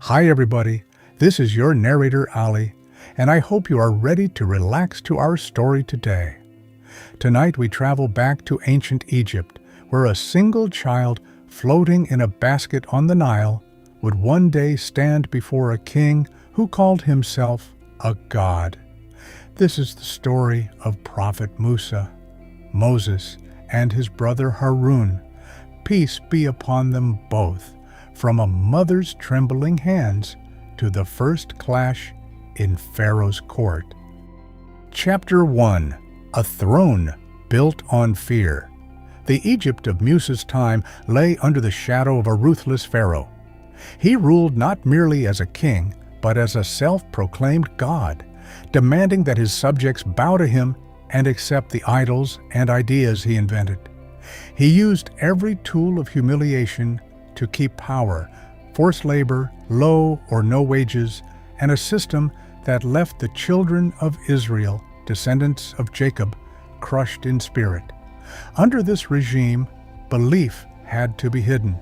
Hi everybody, this is your narrator Ali, and I hope you are ready to relax to our story today. Tonight we travel back to ancient Egypt, where a single child floating in a basket on the Nile would one day stand before a king who called himself a god. This is the story of Prophet Musa, Moses, and his brother Harun. Peace be upon them both, from a mother's trembling hands to the first clash in Pharaoh's court. Chapter 1. A throne built on fear. The Egypt of Musa's time lay under the shadow of a ruthless Pharaoh. He ruled not merely as a king, but as a self-proclaimed god, demanding that his subjects bow to him and accept the idols and ideas he invented. He used every tool of humiliation to keep power, forced labor, low or no wages, and a system that left the children of Israel, descendants of Jacob, crushed in spirit. Under this regime, belief had to be hidden.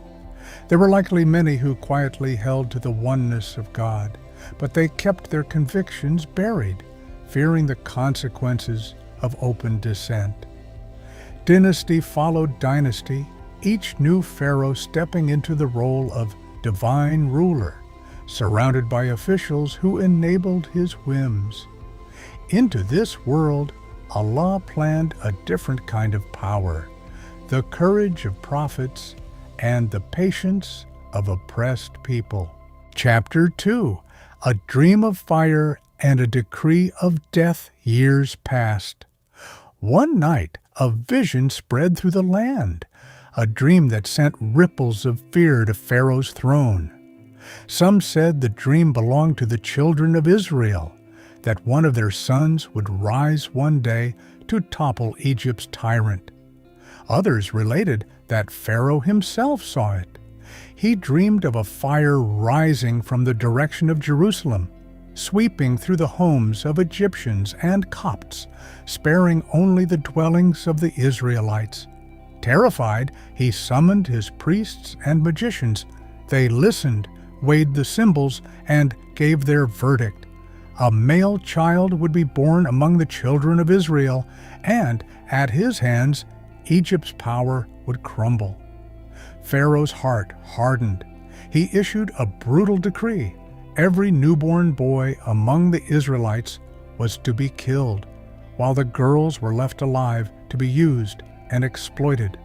There were likely many who quietly held to the oneness of God, but they kept their convictions buried, fearing the consequences of open dissent. Dynasty followed dynasty, each new pharaoh stepping into the role of divine ruler, surrounded by officials who enabled his whims. Into this world, Allah planned a different kind of power, the courage of prophets and the patience of oppressed people. Chapter 2. A dream of fire and a decree of death years past. One night, a vision spread through the land, a dream that sent ripples of fear to Pharaoh's throne. Some said the dream belonged to the children of Israel, that one of their sons would rise one day to topple Egypt's tyrant. Others related that Pharaoh himself saw it. He dreamed of a fire rising from the direction of Jerusalem, sweeping through the homes of Egyptians and Copts, sparing only the dwellings of the Israelites. Terrified, he summoned his priests and magicians. They listened, weighed the symbols, and gave their verdict. A male child would be born among the children of Israel, and at his hands, Egypt's power would crumble. Pharaoh's heart hardened. He issued a brutal decree. Every newborn boy among the Israelites was to be killed, while the girls were left alive to be used and exploited.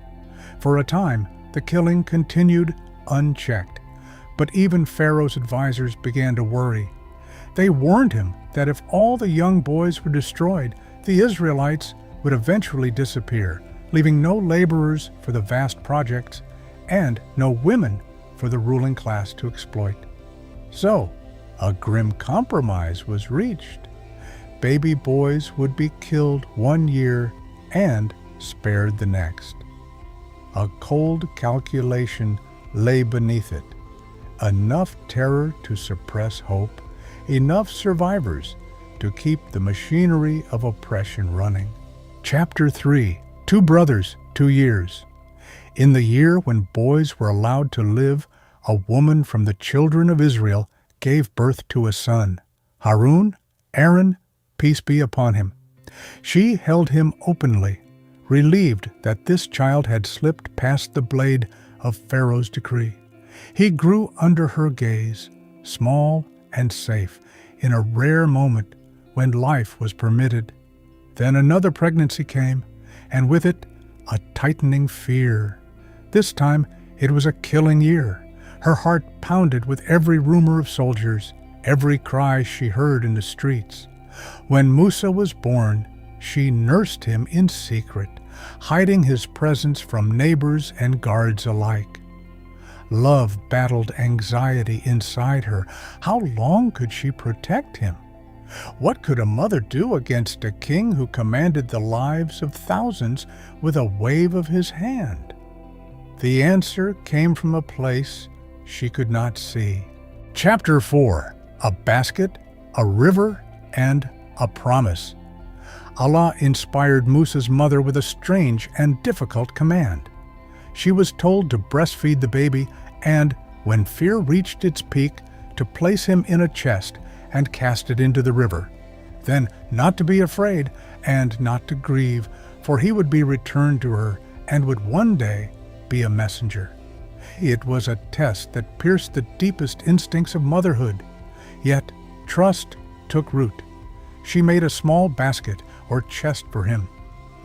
For a time, the killing continued unchecked, but even Pharaoh's advisors began to worry. They warned him that if all the young boys were destroyed, the Israelites would eventually disappear, leaving no laborers for the vast projects and no women for the ruling class to exploit. So, a grim compromise was reached. Baby boys would be killed one year and spared the next. A cold calculation lay beneath it. Enough terror to suppress hope, enough survivors to keep the machinery of oppression running. Chapter 3. 2 brothers, 2 years. In the year when boys were allowed to live, a woman from the children of Israel gave birth to a son, Harun, Aaron, peace be upon him. She held him openly, relieved that this child had slipped past the blade of Pharaoh's decree. He grew under her gaze, small and safe, in a rare moment when life was permitted. Then another pregnancy came, and with it, a tightening fear. This time, it was a killing year. Her heart pounded with every rumor of soldiers, every cry she heard in the streets. When Musa was born, she nursed him in secret, hiding his presence from neighbors and guards alike. Love battled anxiety inside her. How long could she protect him? What could a mother do against a king who commanded the lives of thousands with a wave of his hand? The answer came from a place she could not see. Chapter 4. A basket, a river, and a promise. Allah inspired Musa's mother with a strange and difficult command. She was told to breastfeed the baby and, when fear reached its peak, to place him in a chest and cast it into the river, then not to be afraid and not to grieve, for he would be returned to her and would one day be a messenger. It was a test that pierced the deepest instincts of motherhood. Yet trust took root. She made a small basket or chest for him,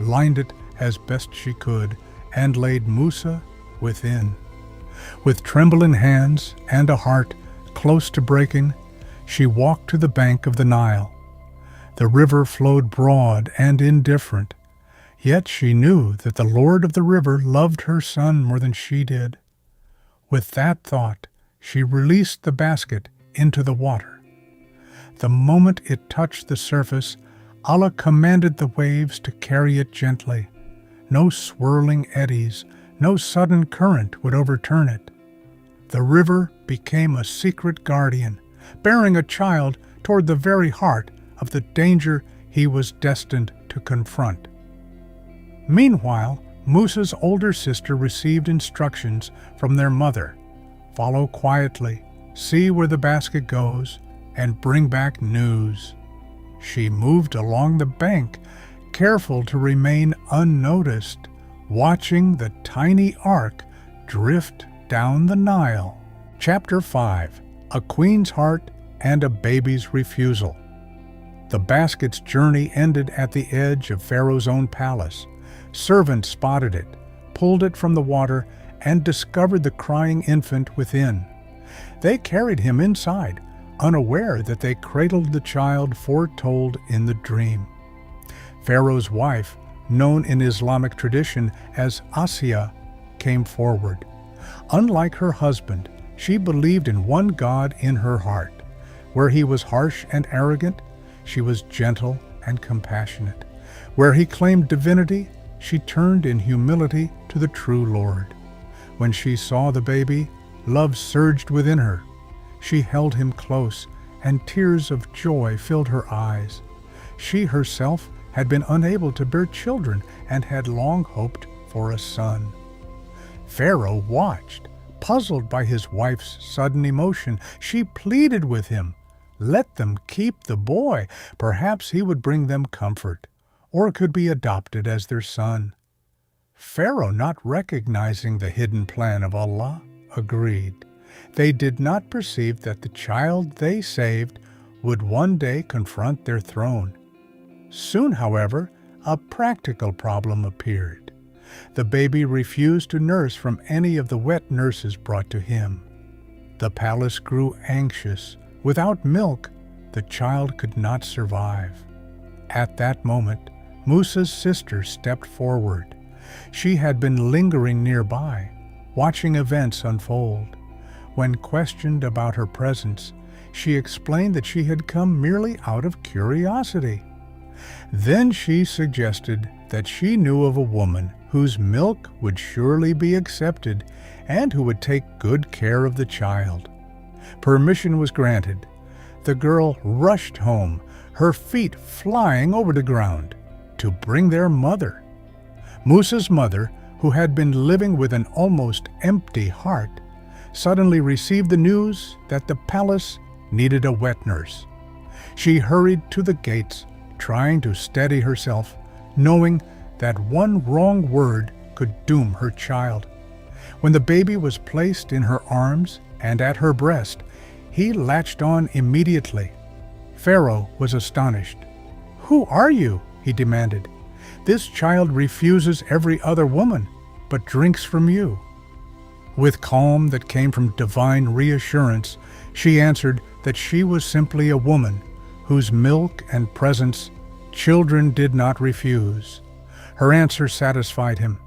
lined it as best she could, and laid Musa within. With trembling hands and a heart close to breaking, she walked to the bank of the Nile. The river flowed broad and indifferent, yet she knew that the Lord of the river loved her son more than she did. With that thought, she released the basket into the water. The moment it touched the surface, Allah commanded the waves to carry it gently. No swirling eddies, no sudden current would overturn it. The river became a secret guardian, bearing a child toward the very heart of the danger he was destined to confront. Meanwhile, Musa's older sister received instructions from their mother. Follow quietly, see where the basket goes, and bring back news. She moved along the bank, careful to remain unnoticed, watching the tiny ark drift down the Nile. Chapter 5: A Queen's Heart and a Baby's Refusal. The basket's journey ended at the edge of Pharaoh's own palace. Servants spotted it, pulled it from the water, and discovered the crying infant within. They carried him inside, unaware that they cradled the child foretold in the dream. Pharaoh's wife, known in Islamic tradition as Asiya, came forward. Unlike her husband, she believed in one God in her heart. Where he was harsh and arrogant, she was gentle and compassionate. Where he claimed divinity, she turned in humility to the true Lord. When she saw the baby, love surged within her. She held him close, and tears of joy filled her eyes. She herself had been unable to bear children and had long hoped for a son. Pharaoh watched, puzzled by his wife's sudden emotion. She pleaded with him, let them keep the boy. Perhaps he would bring them comfort, or could be adopted as their son. Pharaoh, not recognizing the hidden plan of Allah, agreed. They did not perceive that the child they saved would one day confront their throne. Soon, however, a practical problem appeared. The baby refused to nurse from any of the wet nurses brought to him. The palace grew anxious. Without milk, the child could not survive. At that moment, Musa's sister stepped forward. She had been lingering nearby, watching events unfold. When questioned about her presence, she explained that she had come merely out of curiosity. Then she suggested that she knew of a woman whose milk would surely be accepted and who would take good care of the child. Permission was granted. The girl rushed home, her feet flying over the ground, to bring their mother. Musa's mother, who had been living with an almost empty heart, suddenly received the news that the palace needed a wet nurse. She hurried to the gates, trying to steady herself, knowing that one wrong word could doom her child. When the baby was placed in her arms and at her breast, he latched on immediately. Pharaoh was astonished. "Who are you?" he demanded. "This child refuses every other woman, but drinks from you." With calm that came from divine reassurance, she answered that she was simply a woman whose milk and presence children did not refuse. Her answer satisfied him.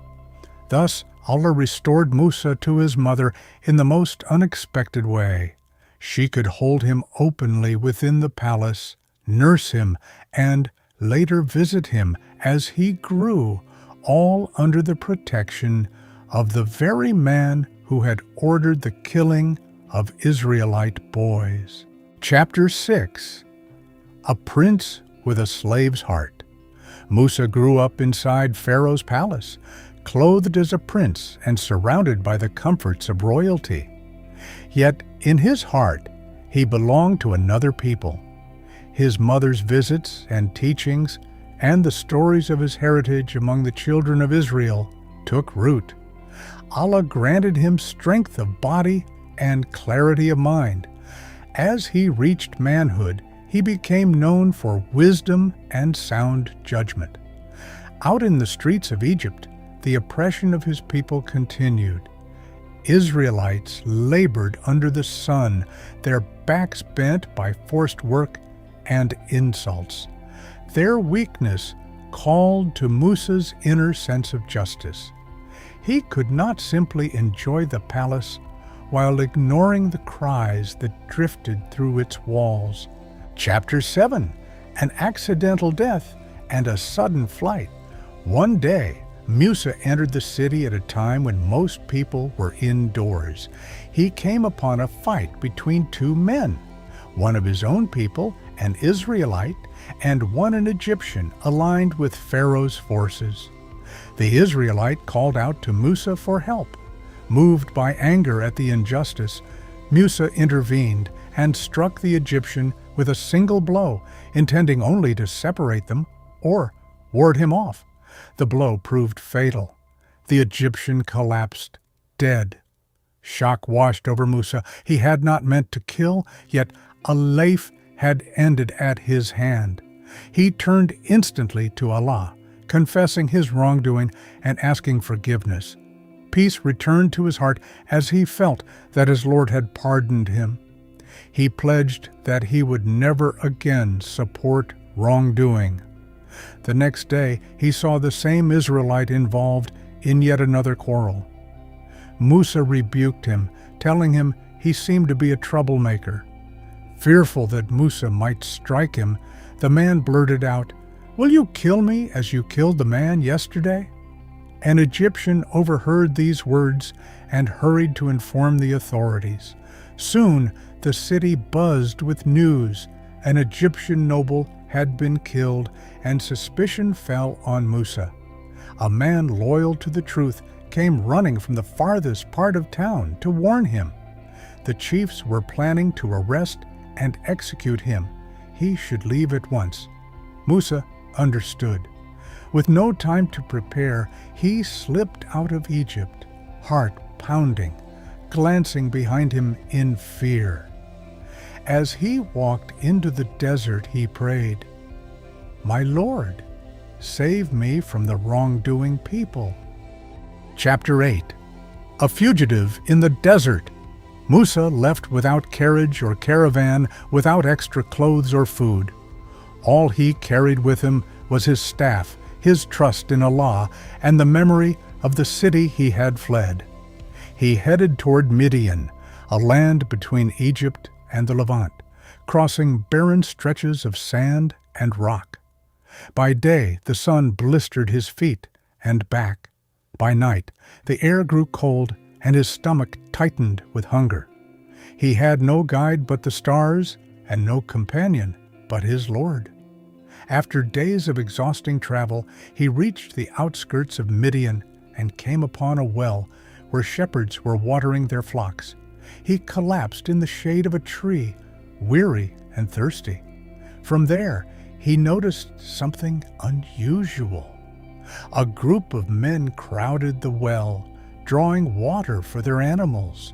Thus Allah restored Musa to his mother in the most unexpected way. She could hold him openly within the palace, nurse him, and later visit him as he grew, all under the protection of the very man who had ordered the killing of Israelite boys. Chapter 6: A Prince with a Slave's Heart. Musa grew up inside Pharaoh's palace, clothed as a prince and surrounded by the comforts of royalty. Yet in his heart, He belonged to another people. His mother's visits and teachings and the stories of his heritage among the children of Israel took root. Allah granted him strength of body and clarity of mind. As he reached manhood, he became known for wisdom and sound judgment. Out in the streets of Egypt, the oppression of his people continued. Israelites labored under the sun, their backs bent by forced work and insults. Their weakness called to Musa's inner sense of justice. He could not simply enjoy the palace while ignoring the cries that drifted through its walls. Chapter 7. An accidental death and a sudden flight. One day, Musa entered the city at a time when most people were indoors. He came upon a fight between two men, one of his own people, an Israelite, and one an Egyptian aligned with Pharaoh's forces. The Israelite called out to Musa for help. Moved by anger at the injustice, Musa intervened and struck the Egyptian with a single blow, intending only to separate them or ward him off. The blow proved fatal. The Egyptian collapsed, dead. Shock washed over Musa. He had not meant to kill, yet a life had ended at his hand. He turned instantly to Allah, confessing his wrongdoing and asking forgiveness. Peace returned to his heart as he felt that his Lord had pardoned him. He pledged that he would never again support wrongdoing. The next day, he saw the same Israelite involved in yet another quarrel. Musa rebuked him, telling him he seemed to be a troublemaker. Fearful that Musa might strike him, the man blurted out, "Will you kill me as you killed the man yesterday?" An Egyptian overheard these words and hurried to inform the authorities. Soon the city buzzed with news. An Egyptian noble had been killed, and suspicion fell on Musa. A man loyal to the truth came running from the farthest part of town to warn him. The chiefs were planning to arrest and execute him. He should leave at once. Musa understood. With no time to prepare, he slipped out of Egypt, heart pounding, glancing behind him in fear. As he walked into the desert, he prayed, "My Lord, save me from the wrongdoing people." Chapter 8. A fugitive in the desert. Musa left without carriage or caravan, without extra clothes or food. All he carried with him was his staff, his trust in Allah, and the memory of the city he had fled. He headed toward Midian, a land between Egypt and the Levant, crossing barren stretches of sand and rock. By day, the sun blistered his feet and back. By night, the air grew cold and his stomach tightened with hunger. He had no guide but the stars and no companion but his Lord. After days of exhausting travel, he reached the outskirts of Midian and came upon a well where shepherds were watering their flocks. He collapsed in the shade of a tree, weary and thirsty. From there, he noticed something unusual. A group of men crowded the well, drawing water for their animals.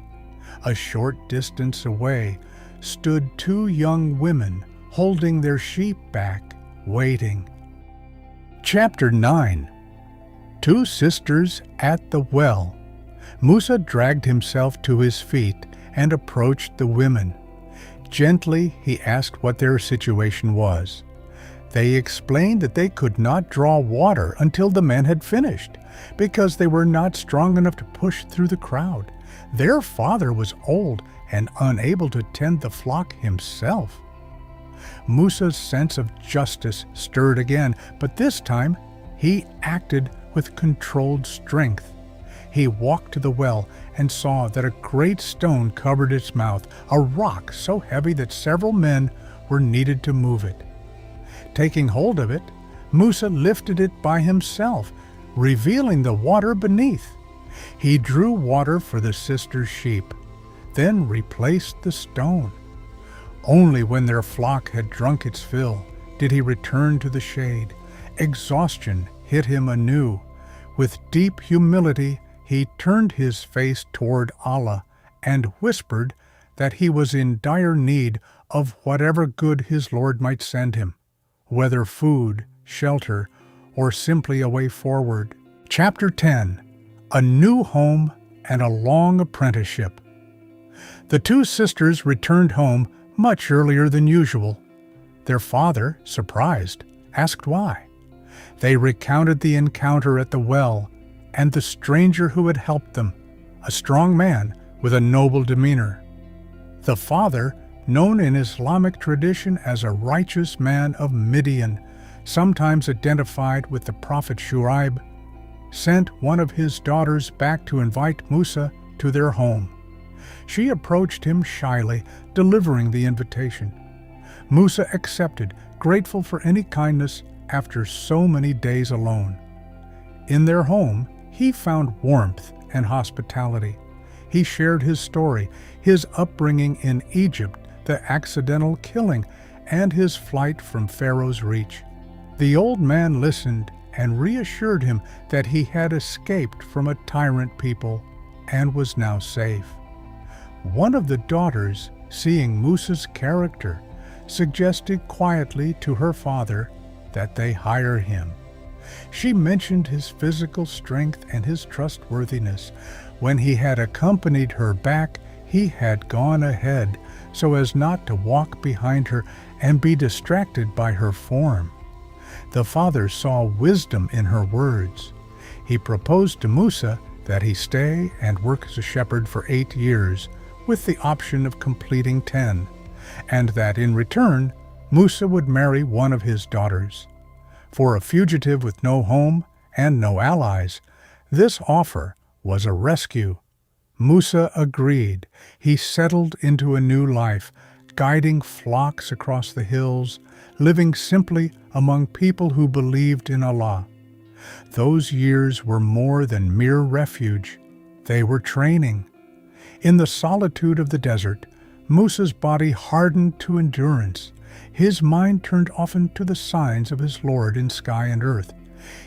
A short distance away stood two young women holding their sheep back, waiting. Chapter 9. Two sisters at the well. Musa dragged himself to his feet and approached the women. Gently, he asked what their situation was. They explained that they could not draw water until the men had finished, because they were not strong enough to push through the crowd. Their father was old and unable to tend the flock himself. Musa's sense of justice stirred again, but this time he acted with controlled strength. He walked to the well and saw that a great stone covered its mouth, a rock so heavy that several men were needed to move it. Taking hold of it, Musa lifted it by himself, revealing the water beneath. He drew water for the sisters' sheep, then replaced the stone. Only when their flock had drunk its fill did he return to the shade. Exhaustion hit him anew. With deep humility, he turned his face toward Allah and whispered that he was in dire need of whatever good his Lord might send him, whether food, shelter, or simply a way forward. Chapter 10. A New Home and a Long Apprenticeship. The two sisters returned home much earlier than usual. Their father, surprised, asked why. They recounted the encounter at the well and the stranger who had helped them, a strong man with a noble demeanor. The father, known in Islamic tradition as a righteous man of Midian, sometimes identified with the Prophet Shu'aib, sent one of his daughters back to invite Musa to their home. She approached him shyly, delivering the invitation. Musa accepted, grateful for any kindness after so many days alone. In their home, he found warmth and hospitality. He shared his story, his upbringing in Egypt, the accidental killing, and his flight from Pharaoh's reach. The old man listened and reassured him that he had escaped from a tyrant people and was now safe. One of the daughters, seeing Musa's character, suggested quietly to her father that they hire him. She mentioned his physical strength and his trustworthiness. When he had accompanied her back, he had gone ahead so as not to walk behind her and be distracted by her form. The father saw wisdom in her words. He proposed to Musa that he stay and work as a shepherd for 8 years, with the option of completing 10, and that in return, Musa would marry one of his daughters. For a fugitive with no home and no allies, this offer was a rescue. Musa agreed. He settled into a new life, guiding flocks across the hills, living simply among people who believed in Allah. Those years were more than mere refuge. They were training. In the solitude of the desert, Musa's body hardened to endurance. His mind turned often to the signs of his Lord in sky and earth.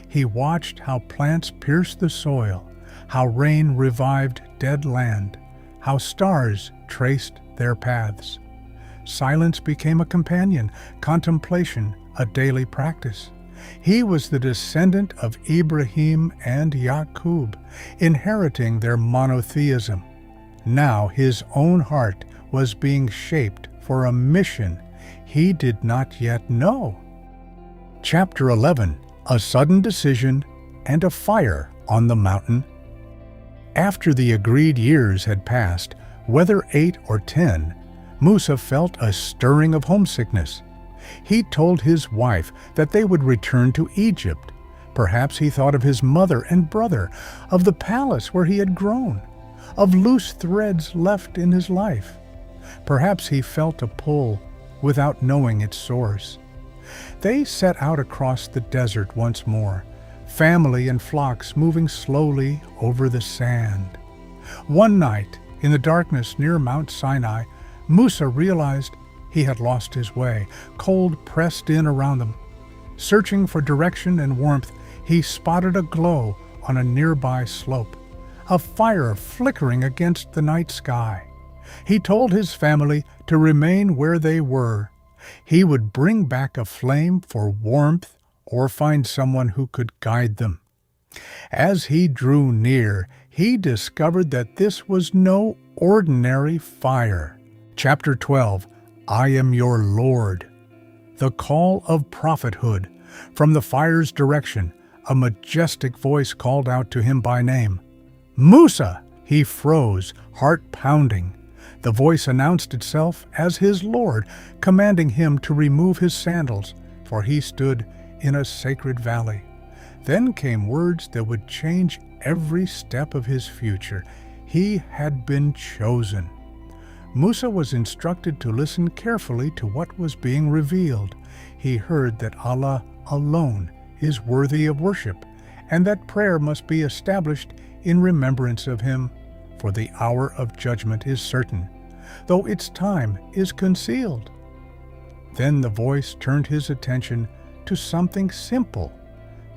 He watched how plants pierced the soil, how rain revived dead land, how stars traced their paths. Silence became a companion, contemplation a daily practice. He was the descendant of Ibrahim and Yaqub, inheriting their monotheism. Now his own heart was being shaped for a mission he did not yet know. Chapter 11. A Sudden Decision and a Fire on the Mountain. After the agreed years had passed, whether 8 or 10, Musa felt a stirring of homesickness. He told his wife that they would return to Egypt. Perhaps he thought of his mother and brother, of the palace where he had grown, of loose threads left in his life. Perhaps he felt a pull without knowing its source. They set out across the desert once more, family and flocks moving slowly over the sand. One night, in the darkness near Mount Sinai, Musa realized he had lost his way. Cold pressed in around them. Searching for direction and warmth, he spotted a glow on a nearby slope, a fire flickering against the night sky. He told his family to remain where they were. He would bring back a flame for warmth or find someone who could guide them. As he drew near, he discovered that this was no ordinary fire. Chapter 12. I am your Lord. The call of prophethood. From the fire's direction, a majestic voice called out to him by name. Musa! He froze, heart pounding. The voice announced itself as his Lord, commanding him to remove his sandals, for he stood in a sacred valley. Then came words that would change every step of his future. He had been chosen. Musa was instructed to listen carefully to what was being revealed. He heard that Allah alone is worthy of worship, and that prayer must be established in remembrance of Him, for the hour of judgment is certain. though its time is concealed." Then the voice turned his attention to something simple,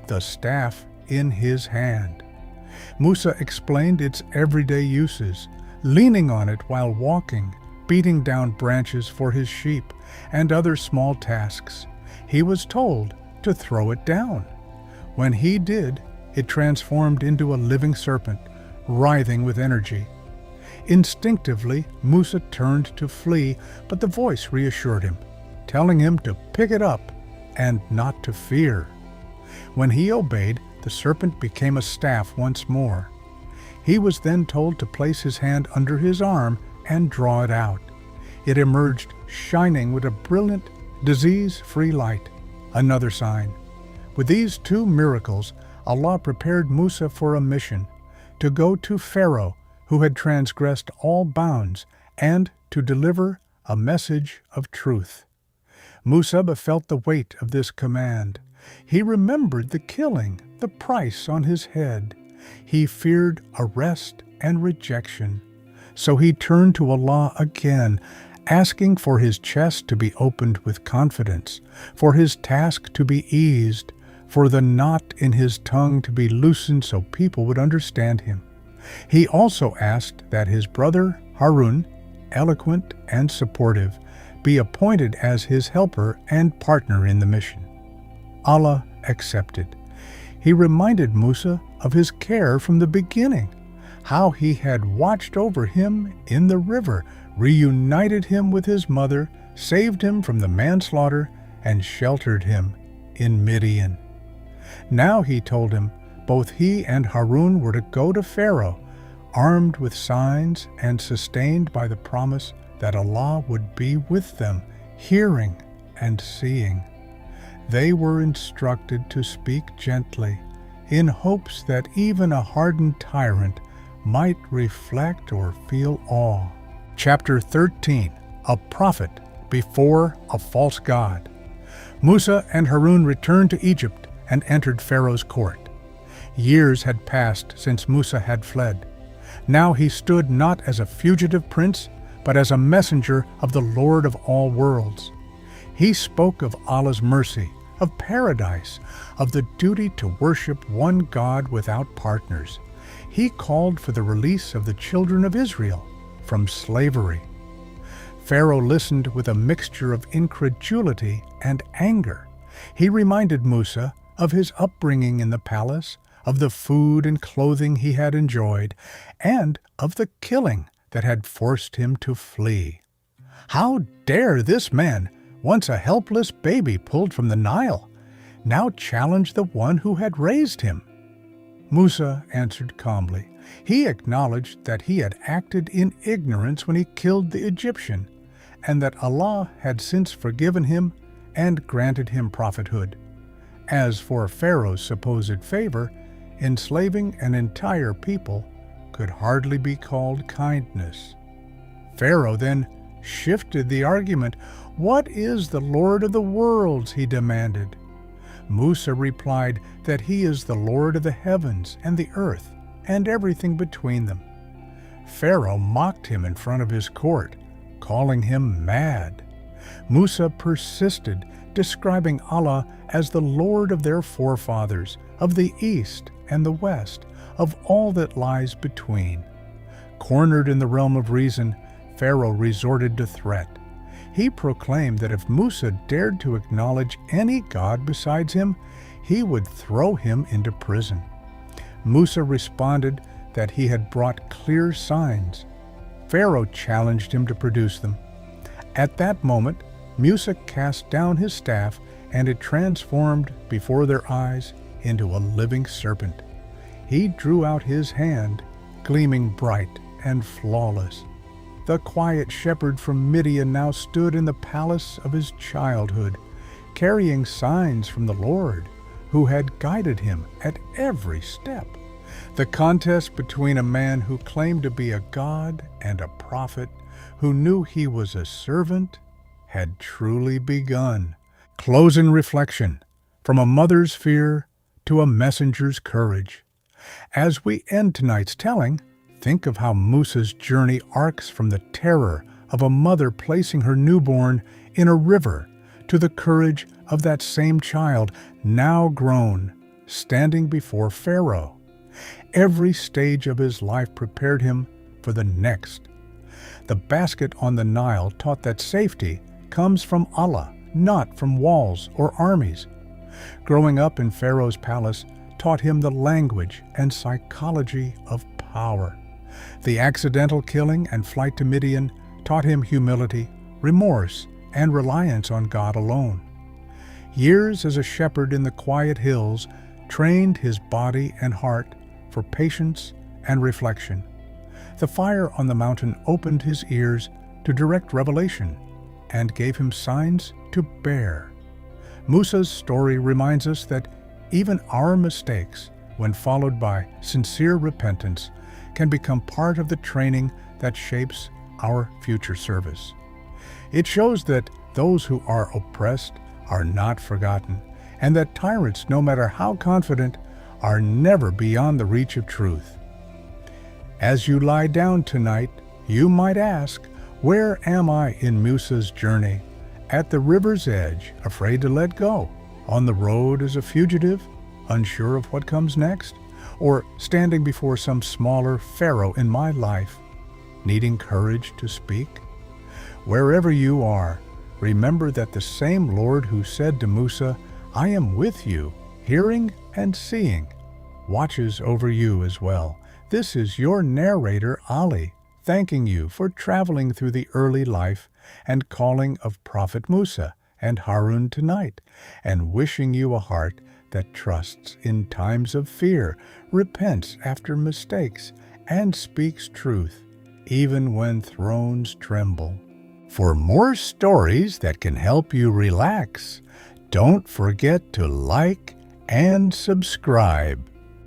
the staff in his hand. Musa explained its everyday uses, leaning on it while walking, beating down branches for his sheep, and other small tasks. He was told to throw it down. When he did, it transformed into a living serpent, writhing with energy. Instinctively, Musa turned to flee, but the voice reassured him, telling him to pick it up and not to fear. When he obeyed, the serpent became a staff once more. He was then told to place his hand under his arm and draw it out. It emerged shining with a brilliant, disease-free light, another sign. With these two miracles, Allah prepared Musa for a mission, to go to Pharaoh, who had transgressed all bounds, and to deliver a message of truth. Musa felt the weight of this command. He remembered the killing, the price on his head. He feared arrest and rejection. So he turned to Allah again, asking for his chest to be opened with confidence, for his task to be eased, for the knot in his tongue to be loosened so people would understand him. He also asked that his brother Harun, eloquent and supportive, be appointed as his helper and partner in the mission. Allah accepted. He reminded Musa of his care from the beginning, how he had watched over him in the river, reunited him with his mother, saved him from the manslaughter, and sheltered him in Midian. Now he told him both he and Harun were to go to Pharaoh, armed with signs and sustained by the promise that Allah would be with them, hearing and seeing. They were instructed to speak gently, in hopes that even a hardened tyrant might reflect or feel awe. Chapter 13. A Prophet Before a False God. Musa and Harun returned to Egypt and entered Pharaoh's court. Years had passed since Musa had fled. Now he stood not as a fugitive prince, but as a messenger of the Lord of all worlds. He spoke of Allah's mercy, of paradise, of the duty to worship one God without partners. He called for the release of the children of Israel from slavery. Pharaoh listened with a mixture of incredulity and anger. He reminded Musa of his upbringing in the palace, of the food and clothing he had enjoyed, and of the killing that had forced him to flee. How dare this man, once a helpless baby pulled from the Nile, now challenge the one who had raised him? Musa answered calmly. He acknowledged that he had acted in ignorance when he killed the Egyptian, and that Allah had since forgiven him and granted him prophethood. As for Pharaoh's supposed favor, enslaving an entire people could hardly be called kindness. Pharaoh then shifted the argument. "What is the Lord of the worlds?" he demanded. Musa replied that he is the Lord of the heavens and the earth and everything between them. Pharaoh mocked him in front of his court, calling him mad. Musa persisted, describing Allah as the Lord of their forefathers, of the east and the west, of all that lies between. Cornered in the realm of reason, Pharaoh resorted to threat. He proclaimed that if Musa dared to acknowledge any god besides him, he would throw him into prison. Musa responded that he had brought clear signs. Pharaoh challenged him to produce them. At that moment, Musa cast down his staff, and it transformed before their eyes into a living serpent. He drew out his hand, gleaming bright and flawless. The quiet shepherd from Midian now stood in the palace of his childhood, carrying signs from the Lord, who had guided him at every step. The contest between a man who claimed to be a god and a prophet who knew he was a servant had truly begun. Closing reflection, from a mother's fear to a messenger's courage. As we end tonight's telling, think of how Musa's journey arcs from the terror of a mother placing her newborn in a river, to the courage of that same child, now grown, standing before Pharaoh. Every stage of his life prepared him for the next. The basket on the Nile taught that safety comes from Allah, not from walls or armies. Growing up in Pharaoh's palace taught him the language and psychology of power. The accidental killing and flight to Midian taught him humility, remorse, and reliance on God alone. Years as a shepherd in the quiet hills trained his body and heart for patience and reflection. The fire on the mountain opened his ears to direct revelation and gave him signs to bear. Musa's story reminds us that even our mistakes, when followed by sincere repentance, can become part of the training that shapes our future service. It shows that those who are oppressed are not forgotten, and that tyrants, no matter how confident, are never beyond the reach of truth. As you lie down tonight, you might ask, where am I in Musa's journey? At the river's edge, afraid to let go? On the road as a fugitive, unsure of what comes next? Or standing before some smaller Pharaoh in my life, needing courage to speak? Wherever you are, remember that the same Lord who said to Musa, "I am with you, hearing and seeing," watches over you as well. This is your narrator, Ali, thanking you for traveling through the early life and calling of Prophet Musa and Harun tonight, and wishing you a heart that trusts in times of fear, repents after mistakes, and speaks truth, even when thrones tremble. For more stories that can help you relax, don't forget to like and subscribe.